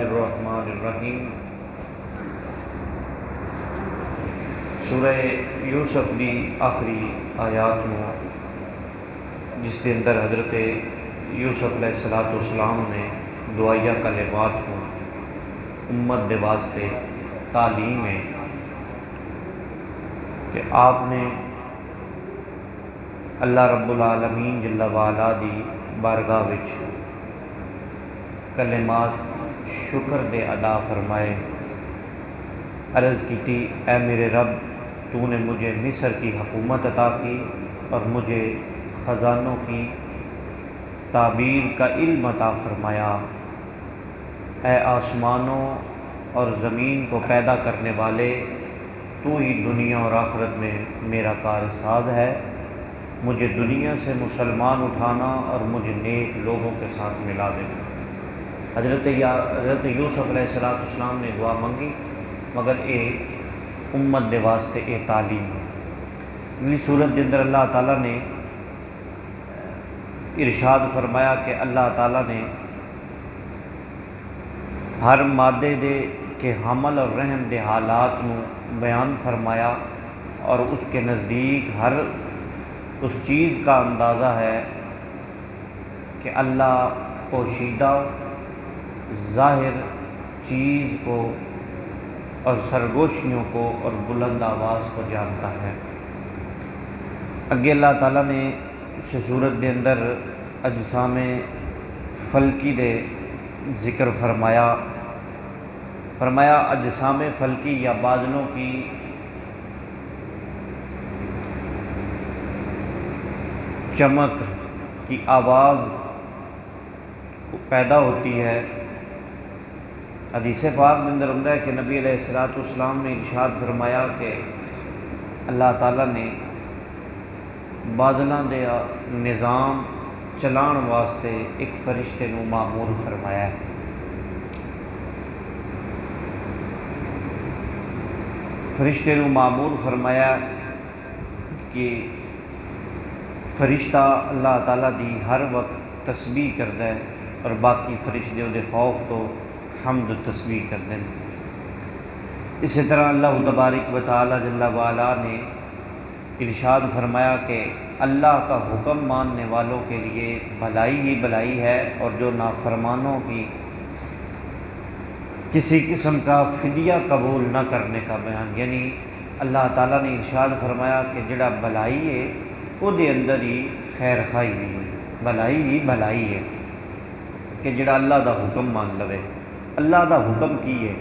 الرحمن الرحیم۔ سورہ یوسف دی آخری آیات میں جس کے اندر حضرت یوسف علیہ السلام نے دعائیہ کلمات کو امت دے واسطے تعلیم ہے کہ آپ نے اللہ رب العالمین جل وعلا دی بارگاہ وچ کلمات شکر دے ادا فرمائے، عرض کی اے میرے رب، تو نے مجھے مصر کی حکومت عطا کی اور مجھے خزانوں کی تعبیر کا علم عطا فرمایا۔ اے آسمانوں اور زمین کو پیدا کرنے والے، تو ہی دنیا اور آخرت میں میرا کارساز ہے۔ مجھے دنیا سے مسلمان اٹھانا اور مجھے نیک لوگوں کے ساتھ ملا دینا۔ حضرت یوسف علیہ السلام نے دعا منگی، مگر اے امت دے واسطے اے تعلیم ہے۔ اگلی صورت کے اندر اللہ تعالیٰ نے ارشاد فرمایا کہ اللہ تعالیٰ نے ہر مادے دے کے حمل اور رحم دے حالات نو بیان فرمایا، اور اس کے نزدیک ہر اس چیز کا اندازہ ہے کہ اللہ پوشیدہ ظاہر چیز کو اور سرگوشیوں کو اور بلند آواز کو جانتا ہے۔ اگے اللہ تعالیٰ نے اس صورت دے اندر اجسام فلکی دے ذکر فرمایا اجسام فلکی یا بادلوں کی چمک کی آواز پیدا ہوتی ہے۔ حدیث پاک کے اندر آتا ہے کہ نبی علیہ السلام نے ارشاد فرمایا کہ اللہ تعالیٰ نے بادلاں دے نظام چلان واسطے ایک فرشتے نو مامور فرمایا ہے۔ فرشتے نو مامور فرمایا کہ فرشتہ اللہ تعالیٰ دی ہر وقت تسبیح کرتا ہے اور باقی فرشتے دے خوف تو حمد و تسبیح کرتے ہیں۔ اسی طرح اللہ تبارک و تعالی جل وعلا نے ارشاد فرمایا کہ اللہ کا حکم ماننے والوں کے لیے بھلائی ہی بھلائی ہے، اور جو نافرمانوں کی کسی قسم کا فدیہ قبول نہ کرنے کا بیان، یعنی اللہ تعالیٰ نے ارشاد فرمایا کہ جڑا بھلائی ہے وہ دے اندر ہی خیر خائی بھی ہے، بھلائی ہی بھلائی ہے کہ جڑا اللہ دا حکم مان لوے۔ اللہ دا حکم کی ہے؟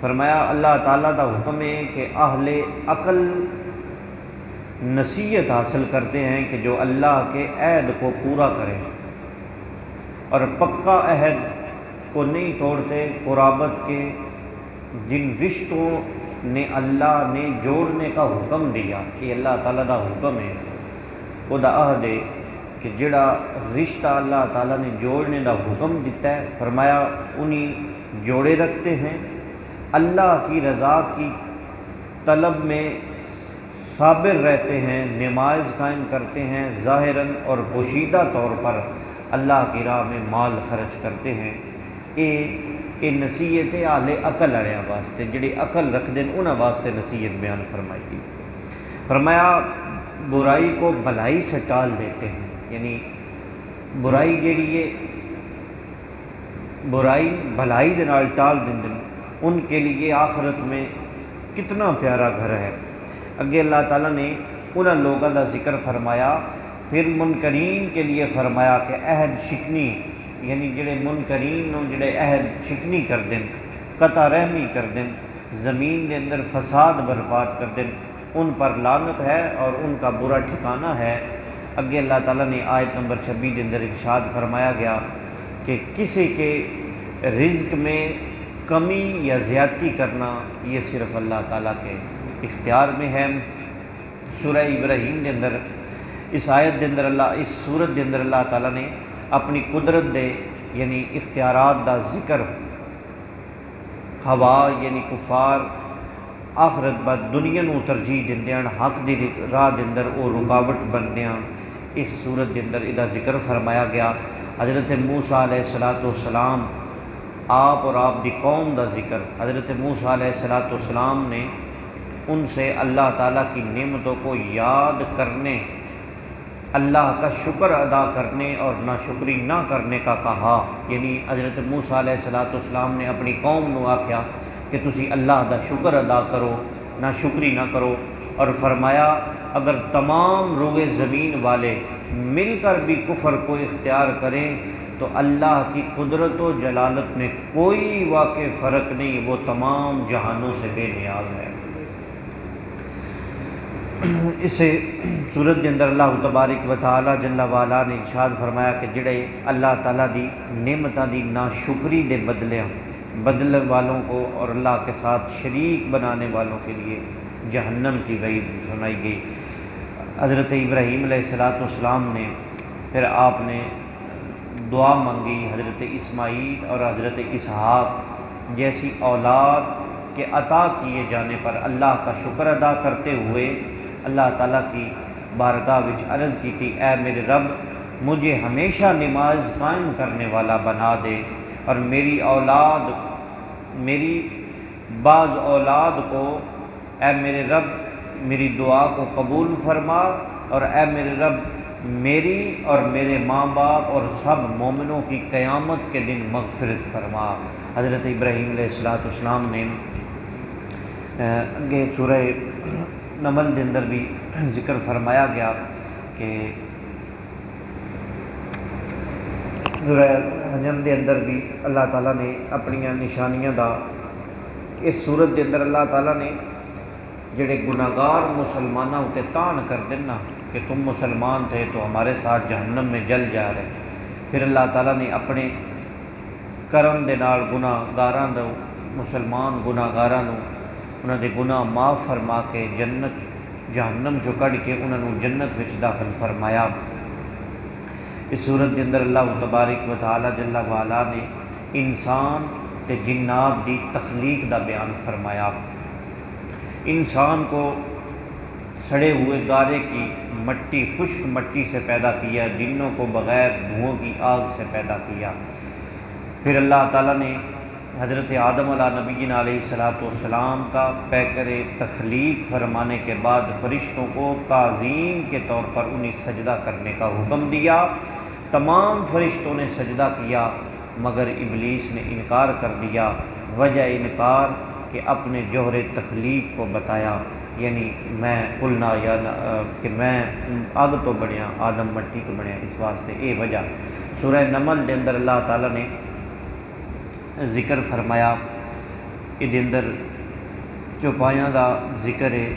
فرمایا اللہ تعالیٰ دا حکم ہے کہ اہل عقل نصیحت حاصل کرتے ہیں کہ جو اللہ کے عہد کو پورا کرے اور پکا عہد کو نہیں توڑتے، قرابت کے جن رشتوں نے اللہ نے جوڑنے کا حکم دیا، یہ اللہ تعالیٰ دا حکم ہے، وہ دا عہد ہے کہ جڑا رشتہ اللہ تعالیٰ نے جوڑنے دا حکم دیتا ہے، فرمایا انہیں جوڑے رکھتے ہیں، اللہ کی رضا کی طلب میں صابر رہتے ہیں، نماز قائم کرتے ہیں، ظاہراً اور پوشیدہ طور پر اللہ کی راہ میں مال خرچ کرتے ہیں۔ یہ نصیحت اہل عقل والوں واسطے، جڑے عقل رکھتے ہیں انہاں واسطے نصیحت بیان فرمائی گئی۔ فرمایا برائی کو بھلائی سے ٹال دیتے ہیں، یعنی برائی جیڑی ہے برائی بھلائی دے نال ٹال دیں، ان کے لیے آخرت میں کتنا پیارا گھر ہے۔ اگے اللہ تعالیٰ نے انہاں لوگوں کا ذکر فرمایا، پھر منکرین کے لیے فرمایا کہ عہد شکنی، یعنی جڑے منکرین نو جڑے عہد شکنی کر دیں، قطع رحمی کر دیں، زمین دے اندر فساد برپاد کر دیں، ان پر لعنت ہے اور ان کا برا ٹھکانہ ہے۔ اگے اللہ تعالیٰ نے آیت نمبر 26 کے اندر ارشاد فرمایا گیا کہ کسی کے رزق میں کمی یا زیادتی کرنا یہ صرف اللہ تعالیٰ کے اختیار میں ہے۔ سورہ ابراہیم کے اندر اس آیت کے اندر اس سورت کے اندر اللہ تعالیٰ نے اپنی قدرت دے یعنی اختیارات دا ذکر ہوا یعنی کفار آخرت بعد دنیا نو ترجیح دیندیاں، حق دی راہ دے اندر وہ رکاوٹ بندیاں، اس صورت کے اندر ادا ذکر فرمایا گیا۔ حضرت موسیٰ علیہ السلام آپ اور آپ دی قوم دا ذکر۔ حضرت موسیٰ علیہ السلام نے ان سے اللہ تعالیٰ کی نعمتوں کو یاد کرنے، اللہ کا شکر ادا کرنے اور ناشکری نہ کرنے کا کہا۔ یعنی حضرت موسیٰ علیہ السلام نے اپنی قوم نو آکھیا کہ تسی اللہ دا شکر ادا کرو، ناشکری نہ کرو، اور فرمایا اگر تمام روئے زمین والے مل کر بھی کفر کو اختیار کریں تو اللہ کی قدرت و جلالت میں کوئی واقع فرق نہیں، وہ تمام جہانوں سے بے نیاز ہے۔ اسے سورت کے اندر اللہ تبارک و تعالی جل وعلا نے ارشاد فرمایا کہ جڑے اللہ تعالیٰ دی نعمتاں دی ناشکری دے بدلے والوں کو اور اللہ کے ساتھ شریک بنانے والوں کے لیے جہنم کی وعید سنائی گئی۔ حضرت ابراہیم علیہ السلام نے پھر آپ نے دعا مانگی حضرت اسماعیل اور حضرت اسحاق جیسی اولاد کے عطا کیے جانے پر اللہ کا شکر ادا کرتے ہوئے اللہ تعالیٰ کی بارگاہ وچ عرض کی تھی، اے میرے رب مجھے ہمیشہ نماز قائم کرنے والا بنا دے، اور میری بعض اولاد کو اے میرے رب میری دعا کو قبول فرما، اور اے میرے رب میری اور میرے ماں باپ اور سب مومنوں کی قیامت کے دن مغفرت فرما۔ حضرت ابراہیم علیہ السلام نے اگے سورہ نمل کے اندر بھی ذکر فرمایا گیا کہ سورہ حجم کے اندر بھی اللہ تعالیٰ نے اپنی نشانیاں دا اس صورت کے اندر اللہ تعالیٰ نے جڑے گناہگار مسلمانوں تے تان کر دینا کہ تم مسلمان تھے تو ہمارے ساتھ جہنم میں جل جا رہے، پھر اللہ تعالیٰ نے اپنے کرم دے نال گناہگاراں دے مسلمان گناہگاراں نو انہاں دے گناہ معاف فرما کے جہنم چو کڑھ کے انہاں نو جنت وچ داخل فرمایا۔ اس صورت کے اندر اللہ تبارک و تعالی جل وعلا نے انسان تے جنات دی تخلیق دا بیان فرمایا۔ انسان کو سڑے ہوئے گارے کی مٹی خشک مٹی سے پیدا کیا، جنوں کو بغیر دھواں کی آگ سے پیدا کیا۔ پھر اللہ تعالیٰ نے حضرت آدم علیہ نبی علیہ السلام کا پیکر تخلیق فرمانے کے بعد فرشتوں کو تعظیم کے طور پر انہیں سجدہ کرنے کا حکم دیا۔ تمام فرشتوں نے سجدہ کیا مگر ابلیس نے انکار کر دیا۔ وجہ انکار کہ اپنے جوہر تخلیق کو بتایا، یعنی میں قلنا یا کہ میں آگ تو بنیا، آدم مٹی تو بنیا، اس واسطے اے وجہ۔ سورہ نمل کے اندر اللہ تعالیٰ نے ذکر فرمایا، یہ اندر چوپایاں دا ذکر ہے،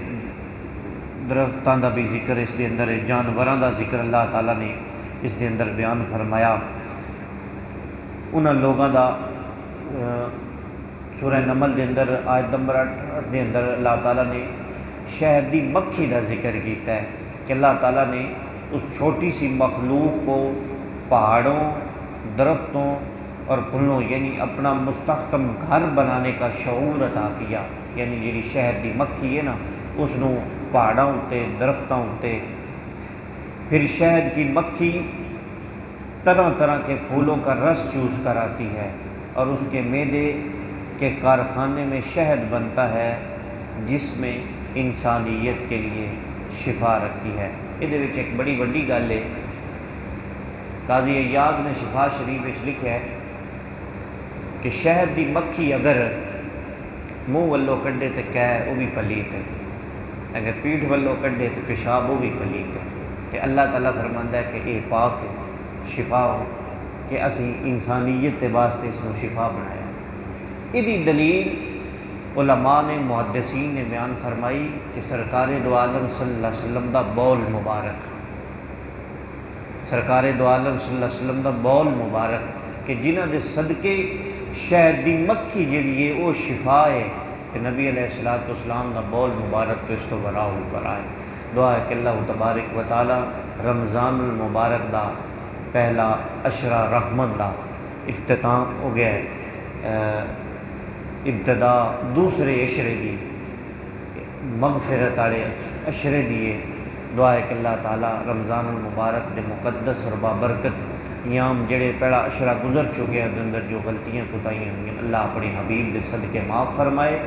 درختاں دا بھی ذکر اس دے اندر ہے، جانوراں دا ذکر اللہ تعالیٰ نے اس دے اندر بیان فرمایا۔ انہاں لوگاں دا سورہ نمل دے اندر آیت نمبر 8 دے اندر اللہ تعالیٰ نے شہد دی مکھی دا ذکر کیتا ہے کہ اللہ تعالیٰ نے اس چھوٹی سی مخلوق کو پہاڑوں، درختوں اور پھلوں یعنی اپنا مستحکم گھر بنانے کا شعور عطا کیا۔ یعنی جی شہد دی مکھی ہے نا، اس نو پہاڑوں اتے درختوں اتے، پھر شہد کی مکھی طرح طرح کے پھولوں کا رس چوس کر آتی ہے اور اس کے معدے کے کارخانے میں شہد بنتا ہے جس میں انسانیت کے لیے شفا رکھی ہے۔ یہ ایک بڑی وڈی گل ہے، قاضی ایاز نے شفا شریف لکھا ہے کہ شہد دی مکھی اگر منہ والوں کڈے تو کہہ وہ بھی پلیت ہے، اگر پیٹھ والوں کڈے تو پیشاب وہ بھی پلیت ہے، کہ اللہ تعالیٰ فرماندا ہے کہ یہ پاک ہے، شفا ہو، کہ اسی انسانیت کے واسطے اس کو شفا بنایا۔ یہ دلیل علماء نے محدثین نے بیان فرمائی کہ سرکار دو عالم صلی اللہ علیہ وسلم دا بول مبارک، سرکار دو عالم صلی اللہ علیہ وسلم دا بول مبارک کہ جنہ دے صدقے شہد دی مکھی جڑی ہے وہ شفا ہے، کہ نبی علیہ السلام دا بول مبارک تو اس تو برا ہو برا ہے۔ دعا ہے کہ اللہ تبارک و تعالی رمضان المبارک دا پہلا عشرہ رحمت دا اختتام ہو گیا ہے، ابتدا دوسرے عشرے دی مغفرت والے عشرے دیے۔ دعا ہے کہ اللہ تعالیٰ رمضان المبارک دے مقدس اور بابرکت یام جڑے پہلا اشرا گزر چکے ہیں اندر جو غلطیاں کوتاہیاں ہوئی ہیں اللہ اپنے حبیب دے صدقے معاف فرمائے